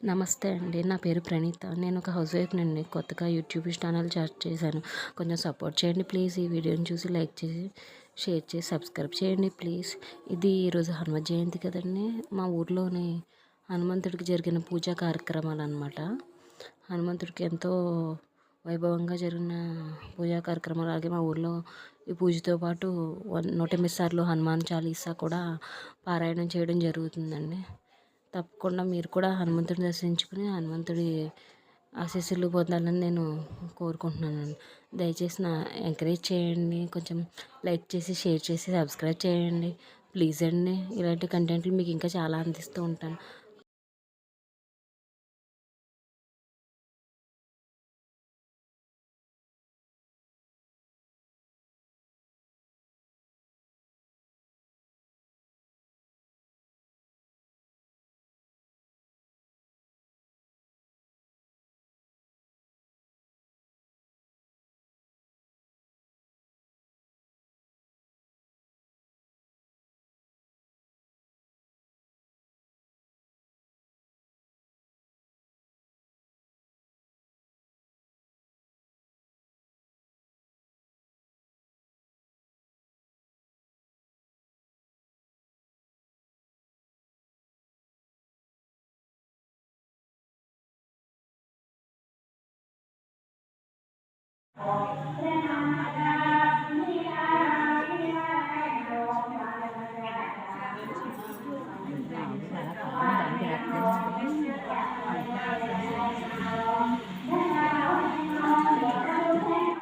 నమస్తే అండి. నా పేరు ప్రణీత. నేను ఒక హౌస్ వైఫ్‌నండి. కొత్తగా యూట్యూబ్ ఛానల్ స్టార్ట్ చేశాను. కొంచెం సపోర్ట్ చేయండి ప్లీజ్. ఈ వీడియోని చూసి లైక్ చేసి, షేర్ చేసి, సబ్స్క్రైబ్ చేయండి ప్లీజ్. ఇది ఈరోజు హనుమ జయంతి కదండీ! మా ఊర్లోని హనుమంతుడికి జరిగిన పూజా కార్యక్రమాలనమాట. హనుమంతుడికి ఎంతో వైభవంగా జరిగిన పూజా కార్యక్రమాలు. అలాగే మా ఊర్లో ఈ పూజతో పాటు 108 సార్లు హనుమాన్ చాలీసా కూడా పారాయణం చేయడం జరుగుతుందండి. తప్పకుండా మీరు కూడా హనుమంతుడిని దర్శించుకుని హనుమంతుడి ఆశీస్సులు పొందాలని నేను కోరుకుంటున్నానండి. దయచేసి ఎంకరేజ్ చేయండి. కొంచెం లైక్ చేసి, షేర్ చేసి, సబ్స్క్రైబ్ చేయండి ప్లీజ్ అండి. ఇలాంటి కంటెంట్లు మీకు ఇంకా చాలా అందిస్తూ ఉంటాను.